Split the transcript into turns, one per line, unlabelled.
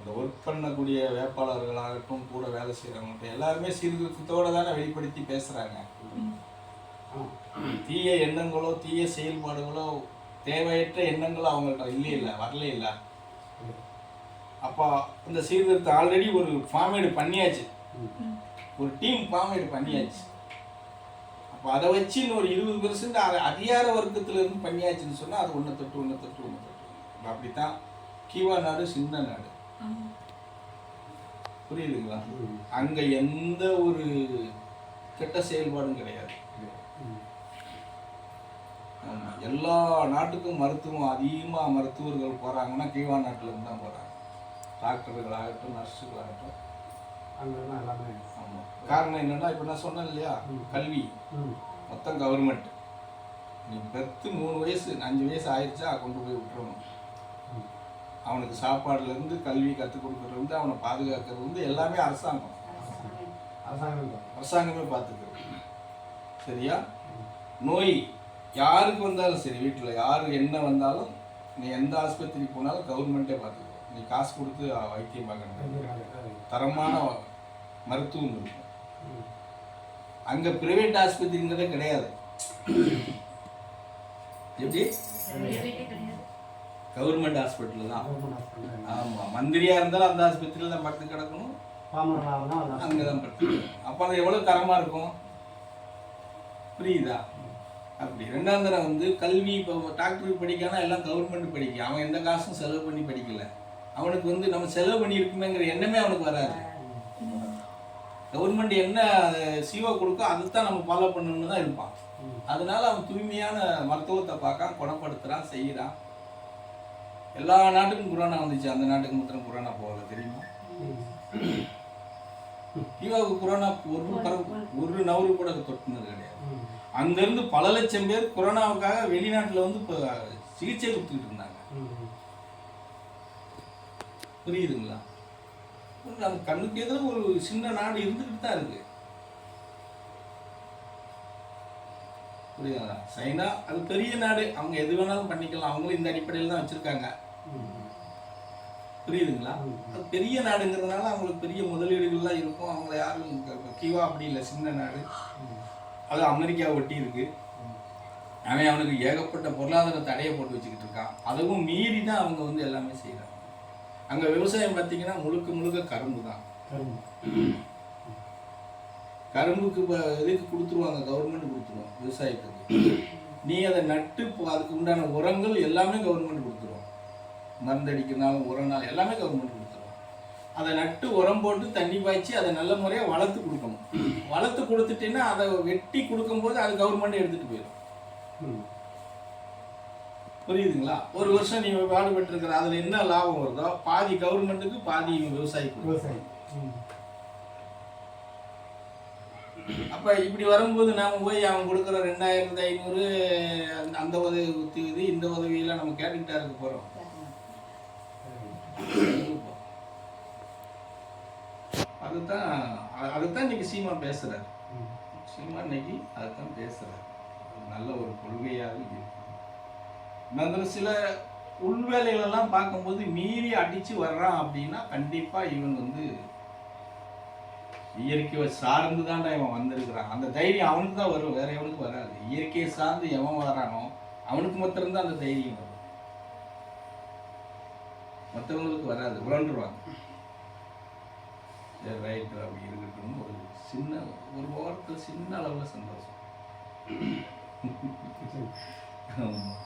அந்த ஒர்க் பண்ணக்கூடிய வேட்பாளர்களாகட்டும் கூட வேலை செய்கிறவங்கள்ட்ட எல்லாருமே சீர்திருத்தத்தோடு தானே வெளிப்படுத்தி பேசுகிறாங்க. தீய எண்ணங்களோ தீய செயல்பாடுகளோ தேவையற்ற எண்ணங்களோ அவங்கள்ட்ட இல்லை வரல இல்லை. அப்போ இந்த சீர்திருத்தம் ஆல்ரெடி ஒரு ஃபார்மேடு பண்ணியாச்சு, ஒரு டீம் ஃபார்மேடு பண்ணியாச்சு. அப்போ அதை வச்சு இன்னொரு 20% அதிகார வர்க்கத்திலிருந்து பண்ணியாச்சுன்னு சொன்னால் அது ஒன்று தொட்டு. அப்படித்தான் கீவா நாடு சின்ன நாடு, புரியுதுங்களா? அங்கே எந்த ஒரு கெட்ட செயல்பாடும் கிடையாது. எல்லா நாட்டுக்கும் மருத்துவம் அதிகமாக மருத்துவர்கள் போகிறாங்கன்னா கீவா நாட்டிலேருந்து தான் போகிறாங்க. டாக்டர்களாகட்டும் நர்ஸுகளாகட்டும்
அங்கெல்லாம் எல்லாமே.
ஆமாம். காரணம் என்னென்னா இப்போ நான் சொன்னேன் இல்லையா, கல்வி மொத்தம் கவர்மெண்ட். நீ பெற்று 3 வயசு 5 வயசு ஆயிடுச்சா கொண்டு போய் விட்டுறணும். அவனுக்கு சாப்பாடுலேருந்து கல்வி கற்றுக் கொடுக்குறது, அவனை பாதுகாக்கிறது எல்லாமே அரசாங்கமே பார்த்துக்கிறது. சரியா? நோய் யாருக்கு வந்தாலும் சரி, வீட்டில் யார் என்ன வந்தாலும் நீ எந்த ஆஸ்பத்திரிக்கு போனாலும் கவர்மெண்ட்டே பார்த்துக்கோ. நீ காசு கொடுத்து வைத்தியம் பார்க்கணும், தரமான மருத்துவம் இருக்கும். அங்கே ப்ரைவேட் ஆஸ்பத்திரிங்கிறதே கிடையாது. எப்படி? கவர்மெண்ட் ஹாஸ்பிட்டல் தான். ஆமாம், மந்திரியாக இருந்தாலும் அந்த ஆஸ்பத்திரியில் தான் படுத்து கிடக்கணும், அங்கே தான் படுத்து. அப்போ அது எவ்வளோ தரமாக இருக்கும், புரியுதா? அப்படி. ரெண்டாம் தரம் வந்து கல்வி. இப்போ டாக்டருக்கு படிக்கானா எல்லாம் கவர்மெண்ட் படிக்க, அவன் எந்த காசும் செலவு பண்ணி படிக்கல. அவனுக்கு வந்து நம்ம செலவு பண்ணி இருக்குமேங்கிற எண்ணமே அவனுக்கு வராது. கவர்மெண்ட் என்ன சிஓ கொடுக்கோ அதுதான் நம்ம ஃபாலோ பண்ணணும்னு தான் இருப்பான். அதனால அவன் தூய்மையான மருத்துவத்தை பார்க்கான், குணப்படுத்துகிறான், செய்கிறான். எல்லா நாட்டுக்கும் கொரோனா வந்துச்சு, அந்த நாட்டுக்கு மாத்திரம் கொரோனா போகல, தெரியுமா? ஈவாவுக்கு கொரோனா ஒரு நவரு கூட தொட்டுனது கிடையாது. அங்கேருந்து பல லட்சம் பேர் கொரோனாவுக்காக வெளிநாட்டில் வந்து இப்போ சிகிச்சை கொடுத்துக்கிட்டு இருந்தாங்க. புரியுதுங்களா? நம்ம கண்ணுக்கு எதிராக ஒரு சின்ன நாடு இருந்துக்கிட்டு தான் இருக்கு. புரியுதுங்களா? சைனா அது பெரிய நாடு, அவங்க எது வேணாலும் பண்ணிக்கலாம், அவங்களும் இந்த அடிப்படையில் தான் வச்சுருக்காங்க. புரியுதுங்களா? அது பெரிய நாடுங்கிறதுனால அவங்களுக்கு பெரிய முதலீடுகள்லாம் இருக்கும். அவங்கள யாரும் கீவா அப்படி இல்லை, சின்ன நாடு. அது அமெரிக்கா ஒட்டி இருக்கு. அவன் அவனுக்கு ஏகப்பட்ட பொருளாதார தடையை போட்டு வச்சுக்கிட்டு இருக்கான். அதுவும் மீறி தான் அவங்க வந்து எல்லாமே செய்கிறாங்க. அங்கே விவசாயம் பார்த்தீங்கன்னா முழுக்க கரும்பு தான். கரும்புக்கு இதுக்கு கொடுத்துருவாங்க, கவர்மெண்ட் கொடுத்துருவோம் விவசாயத்துக்கு. நீ அதை நட்டு அதுக்கு உண்டான உரங்கள் எல்லாமே கவர்மெண்ட் கொடுத்துருவோம். மருந்தடிக்கிறனாலும் உரம்னாலும் எல்லாமே கவர்மெண்ட் கொடுத்துருவோம். அதை நட்டு உரம் போட்டு தண்ணி பாய்ச்சி அதை நல்ல முறையாக வளர்த்து கொடுக்கணும். வளர்த்து கொடுத்துட்டீங்கன்னா அதை வெட்டி கொடுக்கும்போது அது கவர்மெண்ட் எடுத்துகிட்டு போயிடும். புரியுதுங்களா? ஒரு வருஷம் நீ பாடுபட்டுருக்கிற அதில் என்ன லாபம் வருதோ பாதி கவர்மெண்ட்டுக்கு, பாதி விவசாயிக்கு. அப்போ இப்படி வரும்போது நாம் போய் அவன் கொடுக்குற 2500 அந்த உதவி இது இந்த உதவியெல்லாம் நம்ம கேட்டுக்கிட்டா இருக்க போகிறோம். அதுதான் இன்னைக்கு சீமா பேசுகிறார். சீமா இன்னைக்கு அதுதான் பேசுகிறார். நல்ல ஒரு கொள்கையாக இருக்கு. நான் சில உள்வேலைகளெல்லாம் பார்க்கும்போது மீறி அடித்து வர்றான் அப்படின்னா கண்டிப்பாக இவன் வந்து இயற்கையை சார்ந்து தான்டா இவன் வந்திருக்கிறான். அந்த தைரியம் அவனுக்கு தான் வரும், வேற எவனுக்கு வராது. இயற்கையை சார்ந்து எவன் வரானோ அவனுக்கு மாத்திரம்தான் அந்த தைரியம் வரும், மற்றவங்களுக்கு வராது, உழண்டுருவாங்க. சரி ரைட்டு அப்படி இருக்கட்டும். ஒரு சின்ன ஒரு வாரத்தில் சின்ன அளவில் சந்தோஷம். ஆமாம்.